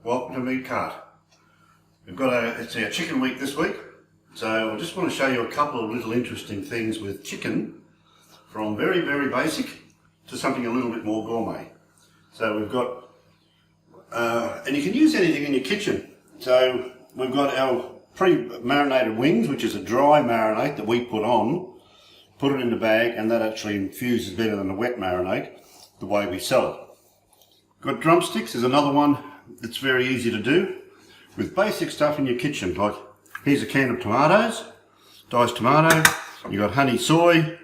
welcome to Meat Cart. It's our chicken week this week, so I just want to show you a couple of little interesting things with chicken, from very, very basic to something a little bit more gourmet. So we've got, and you can use anything in your kitchen. So we've got our pre-marinated wings, which is a dry marinade that we put it in the bag, and that actually infuses better than a wet marinade, the way we sell it. Got drumsticks is another one that's very easy to do with basic stuff in your kitchen. Like, here's a can of tomatoes, diced tomato, you got honey soy,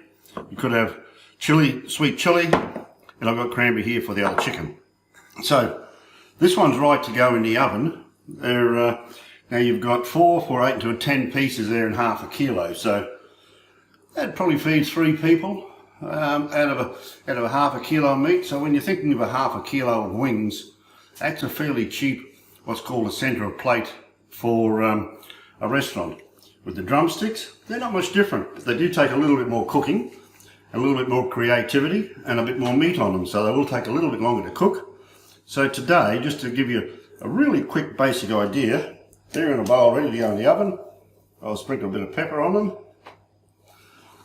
you could have chili, sweet chili, and I've got cranberry here for the other chicken. So this one's right to go in the oven. Now you've got 4, 8 to 10 pieces there in half a kilo, so that probably feeds 3 people out of a half a kilo of meat. So when you're thinking of a half a kilo of wings, that's a fairly cheap, what's called a centre of plate for a restaurant. With the drumsticks, they're not much different, but they do take a little bit more cooking, a little bit more creativity, and a bit more meat on them, so they will take a little bit longer to cook. So today, just to give you a really quick basic idea, they're in a bowl ready to go in the oven. I'll sprinkle a bit of pepper on them,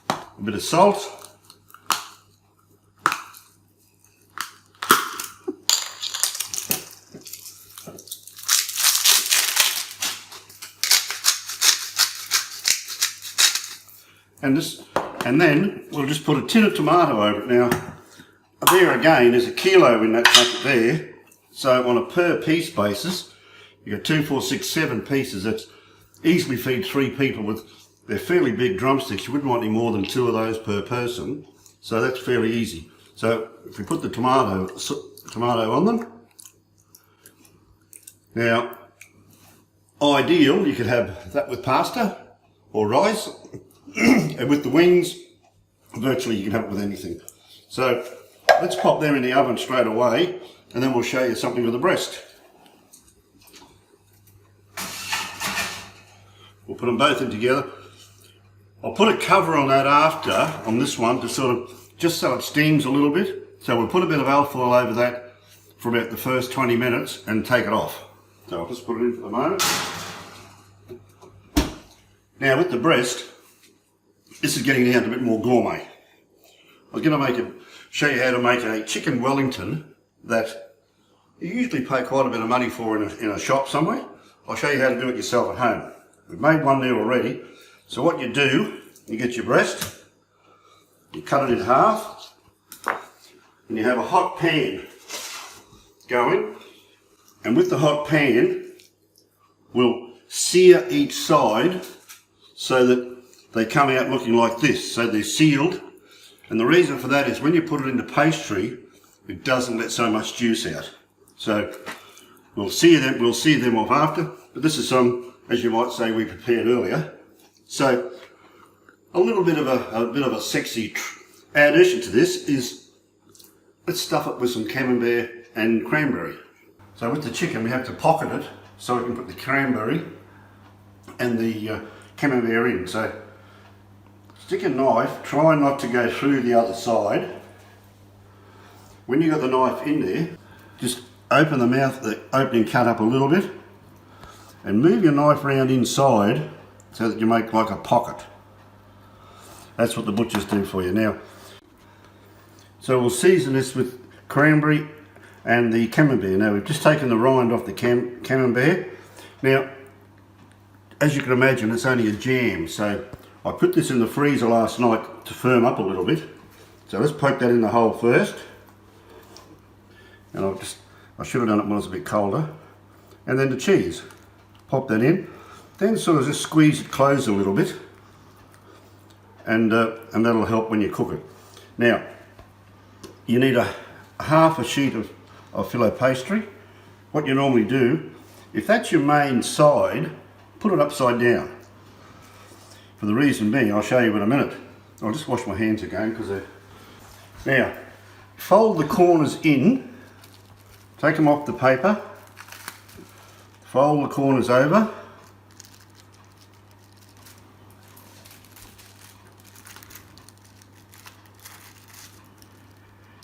a bit of salt, and then we'll just put a tin of tomato over it. Now, there again, there's a kilo in that packet there, so on a per piece basis, you got 2, 4, 6, 7 pieces. That's easily feed 3 people with. They're fairly big drumsticks. You wouldn't want any more than 2 of those per person, so that's fairly easy. So if we put the tomato on them, now ideal, you could have that with pasta or rice. And with the wings, virtually you can have it with anything. So let's pop them in the oven straight away, and then we'll show you something with the breast. We'll put them both in together. I'll put a cover on that after, on this one, to sort of, just so it steams a little bit. So we'll put a bit of alfoil over that for about the first 20 minutes and take it off. So I'll just put it in for the moment. Now with the breast, this is getting down to a bit more gourmet. I was going to show you how to make a chicken Wellington that you usually pay quite a bit of money for in a shop somewhere. I'll show you how to do it yourself at home. We've made one there already. So what you do, you get your breast, you cut it in half, and you have a hot pan going, and with the hot pan, we'll sear each side so that they come out looking like this, so they're sealed. And the reason for that is when you put it into pastry, it doesn't let so much juice out. So we'll sear them off after, but this is some, as you might say, we prepared earlier. So a little bit of a sexy addition to this is, let's stuff it with some camembert and cranberry. So with the chicken, we have to pocket it so we can put the cranberry and the camembert in. So stick a knife, try not to go through the other side. When you got the knife in there, just open the opening cut up a little bit and move your knife around inside so that you make like a pocket. That's what the butchers do for you. Now, so we'll season this with cranberry and the camembert. Now we've just taken the rind off the camembert. Now, as you can imagine, it's only a jam, so I put this in the freezer last night to firm up a little bit. So let's poke that in the hole first. And I should have done it when it was a bit colder. And then the cheese. Pop that in. Then sort of just squeeze it closed a little bit. And that'll help when you cook it. Now, you need a half a sheet of filet pastry. What you normally do, if that's your main side, put it upside down. For the reason being, I'll show you in a minute. I'll just wash my hands again because they're... Now, fold the corners in, take them off the paper, fold the corners over,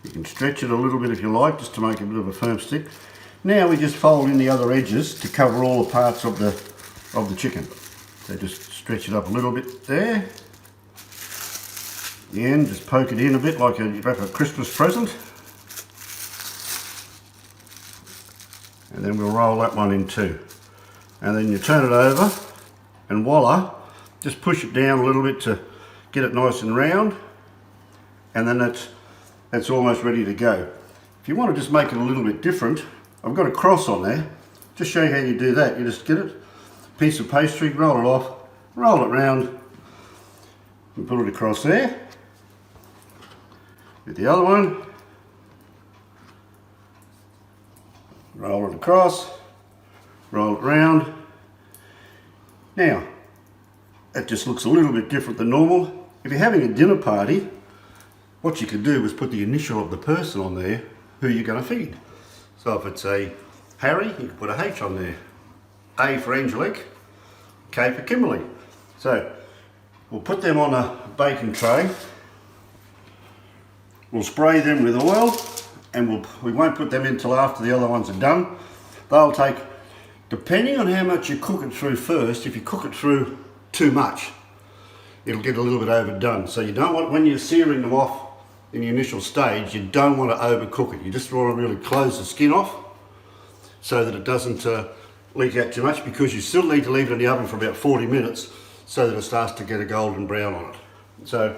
you can stretch it a little bit if you like, just to make a bit of a firm stick. Now we just fold in the other edges to cover all the parts of the chicken. So just stretch it up a little bit there. The end, just poke it in a bit like you wrap a Christmas present. And then we'll roll that one in too. And then you turn it over and voila, just push it down a little bit to get it nice and round. And then that's almost ready to go. If you want to just make it a little bit different, I've got a cross on there. Just show you how you do that. You just get it, piece of pastry, roll it off, roll it round, and put it across there. With the other one, roll it across, roll it round. Now, that just looks a little bit different than normal. If you're having a dinner party, what you could do is put the initial of the person on there who you're going to feed. So if it's a Harry, you can put a H on there. A for Angelique, K for Kimberly. So we'll put them on a baking tray. We'll spray them with oil, and we won't put them in till after the other ones are done. They'll take, depending on how much you cook it through first, if you cook it through too much, it'll get a little bit overdone. So you don't want, when you're searing them off in the initial stage, you don't want to overcook it. You just want to really close the skin off so that it doesn't leak out too much, because you still need to leave it in the oven for about 40 minutes so that it starts to get a golden brown on it. So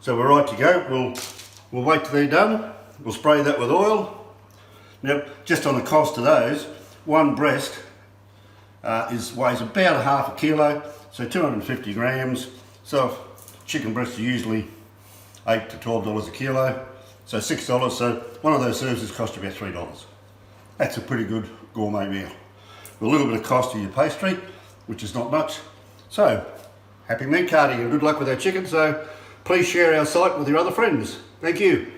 we're right to go. We'll wait till they're done. We'll spray that with oil. Now, just on the cost of those, one breast weighs about half a kilo, so 250 grams. So chicken breasts are usually $8 to $12 a kilo, so $6. So one of those services costs you about $3. That's a pretty good gourmet meal. With a little bit of cost of your pastry, which is not much. So, happy meat carting and good luck with our chicken. So please share our site with your other friends. Thank you.